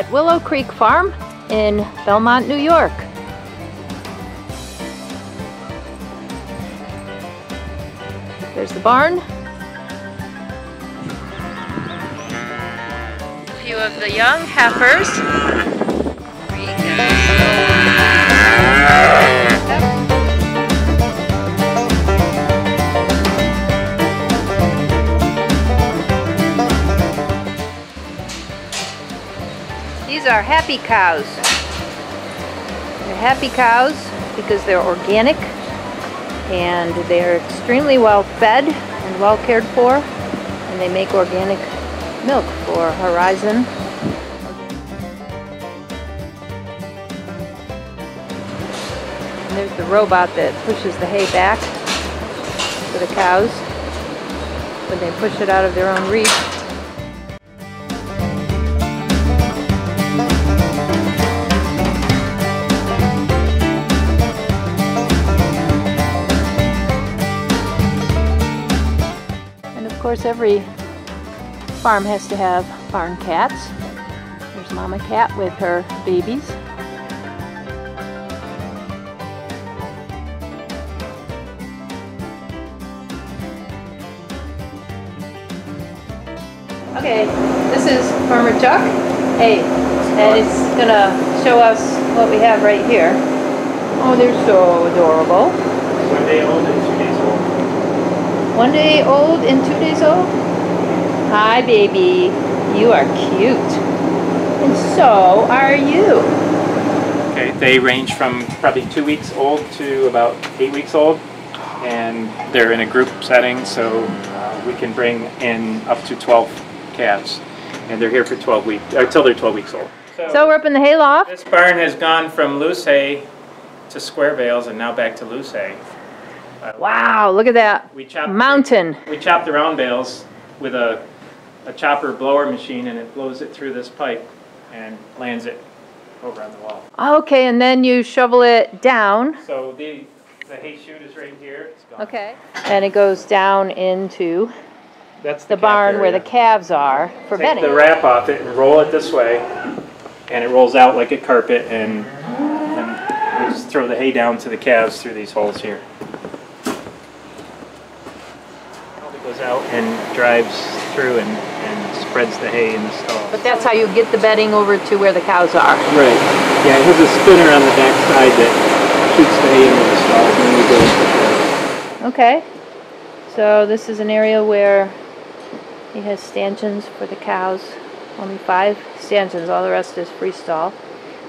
at Willow Creek Farm in Belmont, New York. There's the barn. A few of the young heifers. These are happy cows. They're happy cows because they're organic and they're extremely well fed and well cared for, and they make organic milk for Horizon. And there's the robot that pushes the hay back for the cows when they push it out of their own reach. Of course, every farm has to have barn cats. There's Mama Cat with her babies. Okay, this is Farmer Chuck. Hey, and it's gonna show us what we have right here. Oh, they're so adorable. 1 day old and 2 days old. 1 day old and 2 days old? Hi, baby. You are cute. And so are you. Okay, they range from probably 2 weeks old to about 8 weeks old. And they're in a group setting, so we can bring in up to 12 calves. And they're here for 12 weeks, until they're 12 weeks old. So we're up in the hayloft. This barn has gone from loose hay to square bales and now back to loose hay. Wow, look at that mountain. We chop the round bales with a chopper blower machine, and it blows it through this pipe and lands it over on the wall. Okay, and then you shovel it down. So the hay chute is right here. It's gone. Okay. And it goes down into That's the barn where the calves are for bedding. Take the wrap off it and roll it this way, and it rolls out like a carpet, and we just throw the hay down to the calves through these holes here. Goes out and drives through and spreads the hay in the stall. But that's how you get the bedding over to where the cows are. Right. Yeah, it has a spinner on the back side that shoots the hay into the stall, and then we go into the Okay. So this is an area where he has stanchions for the cows. Only 5 stanchions, all the rest is free stall.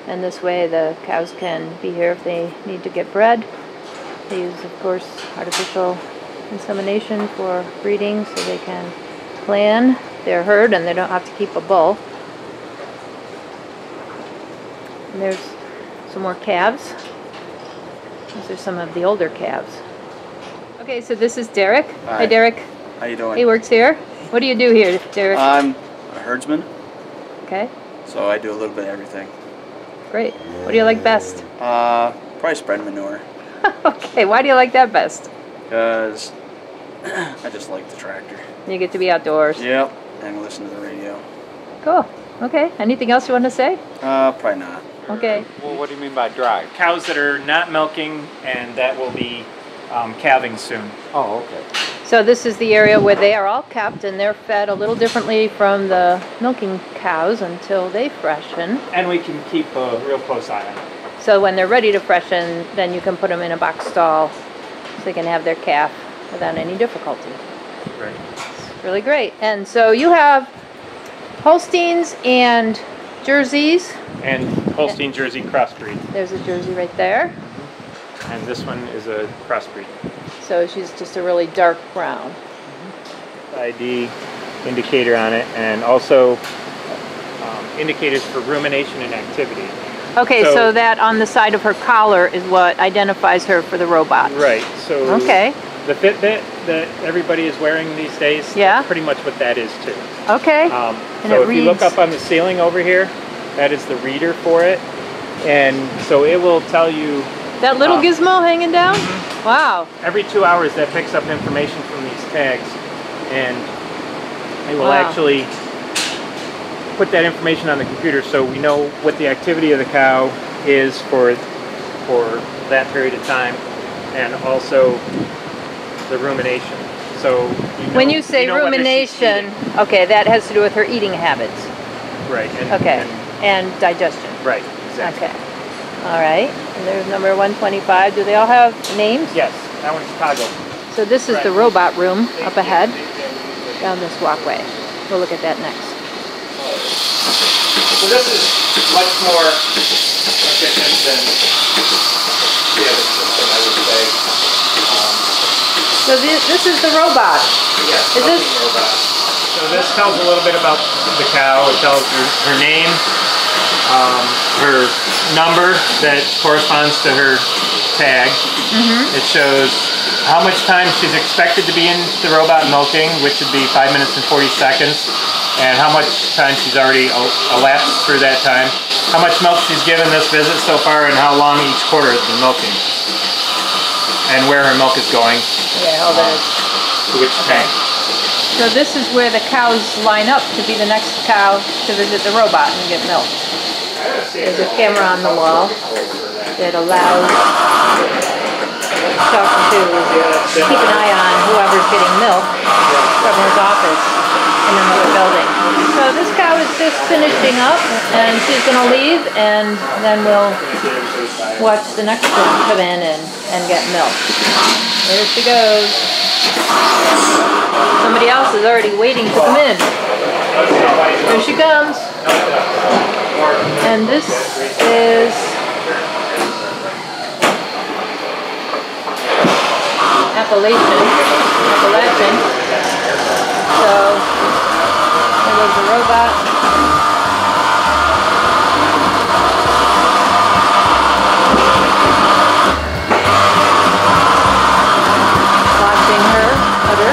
And this way the cows can be here if they need to get bred. They use, of course, artificial insemination for breeding so they can plan their herd and they don't have to keep a bull. And there's some more calves. These are some of the older calves. Okay, so this is Derek. Hi, Derek. How you doing? He works here. What do you do here, Derek? I'm a herdsman. Okay. So I do a little bit of everything. Great. What do you like best? Probably spread manure. Okay, why do you like that best? Because I just like the tractor. You get to be outdoors. Yep, and listen to the radio. Cool. Okay. Anything else you want to say? Probably not. Okay. Well, what do you mean by dry? cows that are not milking, and that will be calving soon. Oh, okay. So this is the area where they are all kept and they're fed a little differently from the milking cows until they freshen. And we can keep a real close eye on them. So when they're ready to freshen, then you can put them in a box stall so they can have their calf without any difficulty. Right. It's really great. And so you have Holsteins and Jerseys. And Holstein Jersey crossbreed. There's a Jersey right there. And this one is a crossbreed. So she's just a really dark brown. ID indicator on it, and also indicators for rumination and activity. Okay, so that on the side of her collar is what identifies her for the robot. Right. So Okay. the Fitbit that everybody is wearing these days, Yeah. that's pretty much what that is too. Okay. And it if you look reads- up on the ceiling over here, that is the reader for it, and so it will tell you That little gizmo hanging down? Wow. every 2 hours that picks up information from these tags, and it will Wow. actually put that information on the computer so we know what the activity of the cow is for that period of time, and also the rumination. So when you say rumination, okay, that has to do with her eating habits. Right. And digestion. Right. Exactly. Okay. All right. And there's number 125. Do they all have names? Yes. That one's Chicago. So this is the robot room up ahead, down this walkway. We'll look at that next. So this is much more efficient than the other system, I would say. So this is the robot. Yes, is this robot. So this tells a little bit about the cow. It tells her name, her number that corresponds to her tag. It shows how much time she's expected to be in the robot milking, which would be 5 minutes and 40 seconds, and how much time she's already elapsed through that time, how much milk she's given this visit so far, and how long each quarter has been milking, and where her milk is going. Yeah, hold on. To which tank. So this is where the cows line up to be the next cow to visit the robot and get milk. There's a camera on the wall that allows Chuck to keep an eye on whoever's getting milk from his office in another building. So this cow is just finishing up, and she's going to leave, and then we'll watch the next one come in and get milk. There she goes. Somebody else is already waiting to come in. Here she comes. And this is Appalachian. So there goes the robot. Watching her udder.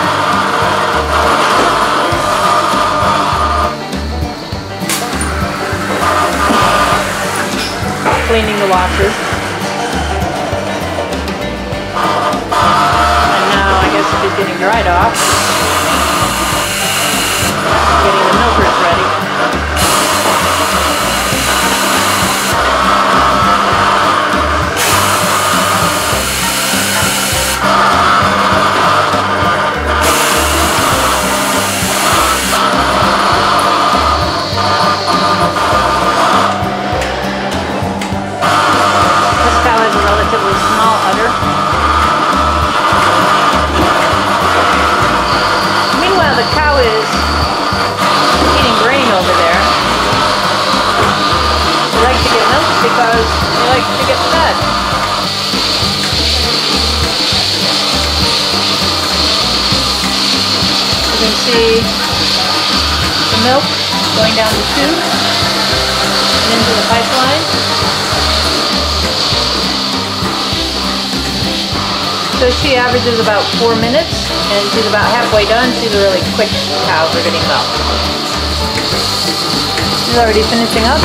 Cleaning the washes. She's getting dried off. Getting the milkers ready. This cow has a relatively small udder. The cow is eating grain over there. They like to get milk because they like to get fed. You can see the milk going down the tube and into the pipeline. So she averages about 4 minutes, and she's about halfway done. She's a really quick cow for getting milk. She's already finishing up.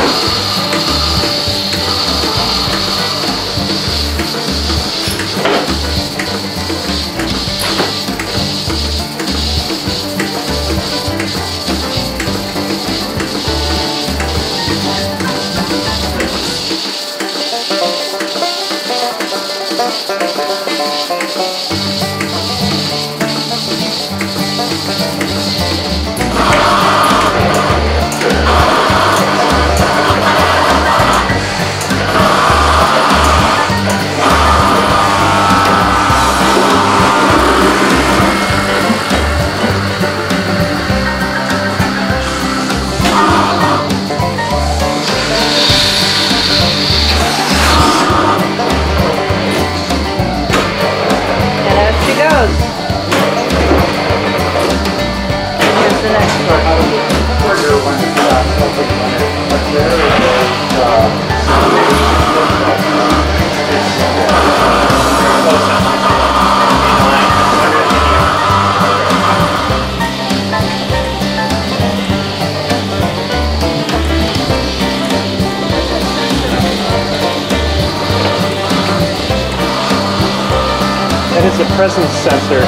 That is a presence sensor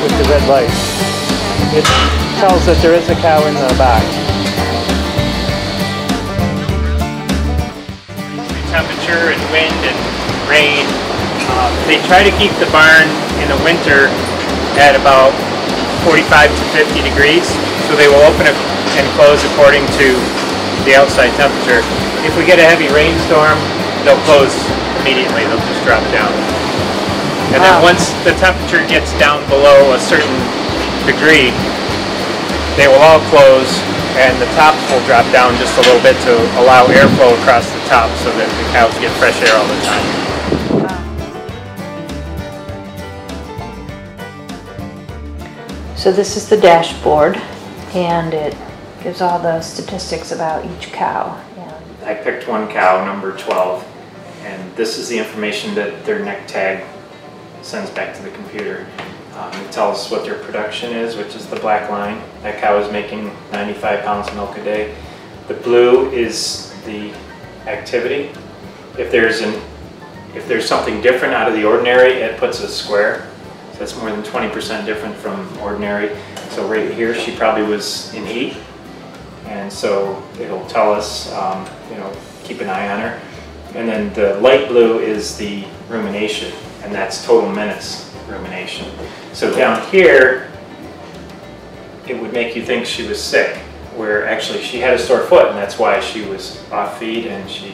with the red light. It tells that there is a cow in the box. wind and rain. They try to keep the barn in the winter at about 45 to 50 degrees, so they will open it and close according to the outside temperature. If we get a heavy rainstorm, they'll close immediately, they'll just drop down. And then once the temperature gets down below a certain degree, they will all close and the tops will drop down just a little bit to allow airflow across the top so that the cows get fresh air all the time. So this is the dashboard, and it gives all the statistics about each cow. And I picked one cow, number 12, and this is the information that their neck tag sends back to the computer. It tells what their production is, which is the black line. That cow is making 95 pounds of milk a day. The blue is the activity. If there's something different out of the ordinary, it puts a square. So that's more than 20% different from ordinary. So right here, she probably was in heat. And so it'll tell us, keep an eye on her. And then the light blue is the rumination, and that's total minutes rumination. So down here, it would make you think she was sick, where actually she had a sore foot, and that's why she was off feed, and she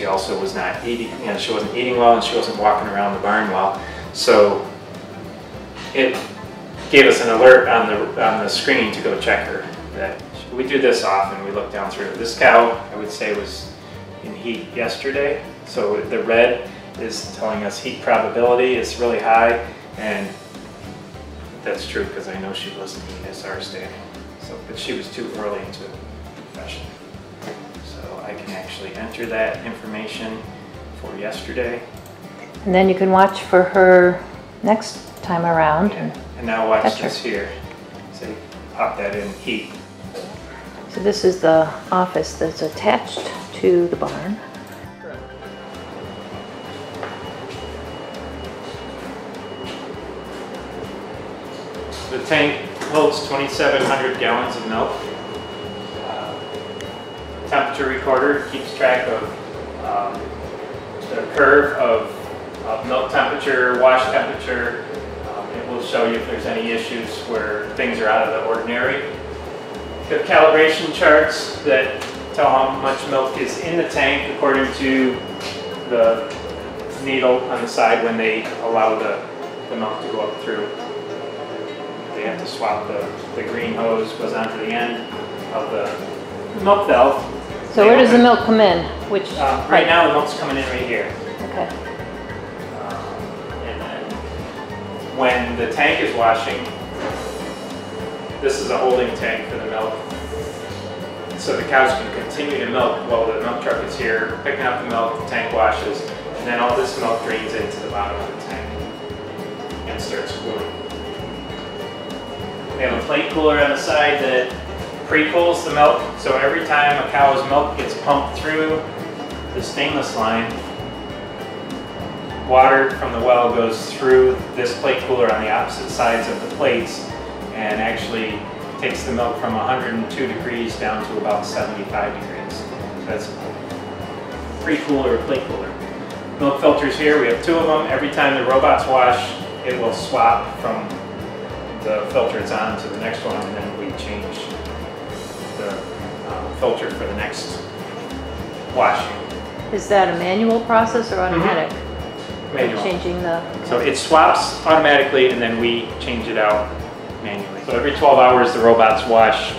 also was not eating. She wasn't eating well, and she wasn't walking around the barn well. So it gave us an alert on the screen to go check her. That we do this often. We look down through. This cow, I would say, was in heat yesterday. So the red is telling us heat probability is really high, and that's true because I know she wasn't ESR standing. So, but she was too early into the profession. So I can actually enter that information for yesterday. And then you can watch for her next time around. Yeah. And now watch this here. So you pop that in heat. So this is the office that's attached to the barn. The tank holds 2,700 gallons of milk. Temperature recorder keeps track of the curve of milk temperature, wash temperature. It will show you if there's any issues where things are out of the ordinary. We have calibration charts that tell how much milk is in the tank according to the needle on the side when they allow the milk to go up through. They have to swap the green hose, goes onto the end of the milk valve. So where does the milk come in? Which right now the milk's coming in right here. Okay. And then when the tank is washing, this is a holding tank for the milk. So the cows can continue to milk while the milk truck is here, picking up the milk, the tank washes, and then all this milk drains into the bottom of the tank and starts cooling. We have a plate cooler on the side that pre-cools the milk, so every time a cow's milk gets pumped through the stainless line, water from the well goes through this plate cooler on the opposite sides of the plates and actually takes the milk from 102 degrees down to about 75 degrees. So that's pre-cooler or plate cooler. Milk filters here, we have two of them. Every time the robots wash, it will swap from the filter it's on to the next one, and then we change the filter for the next washing. Is that a manual process or automatic? Manual. Changing the... So it swaps automatically and then we change it out manually. So every 12 hours the robots wash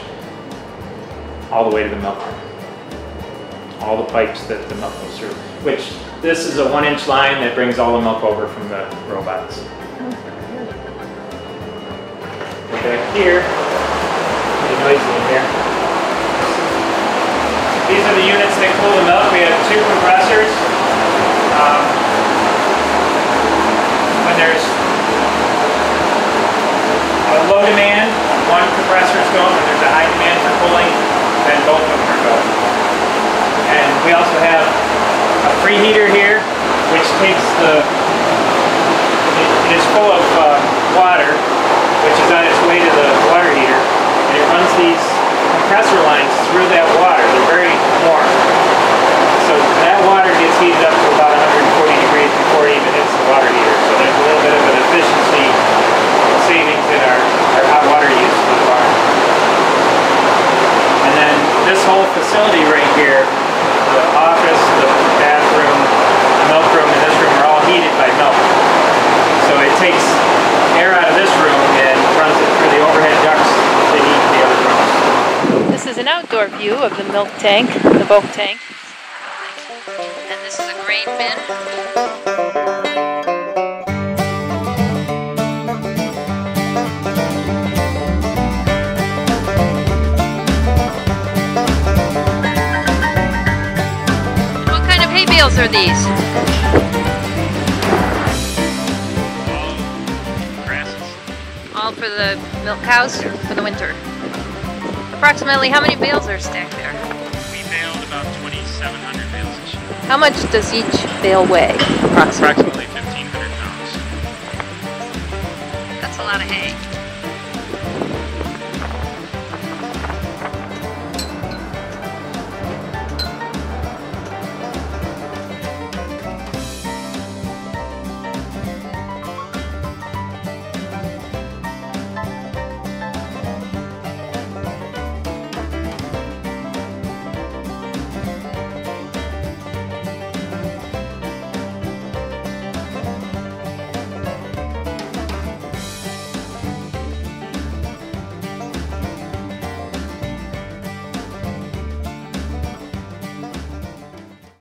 all the way to the milk. All the pipes that the milk goes through. Which this is a 1-inch line that brings all the milk over from the robots. Back here, pretty noisy in here. These are the units that cool the milk. We have two compressors. When there's a low demand, one compressor is going. When there's a high demand for cooling, then both of them are going. And we also have a preheater here, which takes it is full of water, which is on its way to the water heater, and it runs these compressor lines through that water. They're very warm. heat it up to about 140 degrees before it even hits the water heater. So there's a little bit of an efficiency savings in our hot water use for the barn. And then this whole facility right here, the office, the bathroom, the milk room, and this room are all heated by milk. So it takes air out of this room and runs it through the overhead ducts to heat the other rooms. This is an outdoor view of the milk tank, the bulk tank. And this is a grain bin. What kind of hay bales are these? All for the milk cows for the winter. Approximately how many bales are stacked there? We baled about 2,700 bales this year. How much does each bale weigh? Approximately. Approximately 1,500 pounds. That's a lot of hay.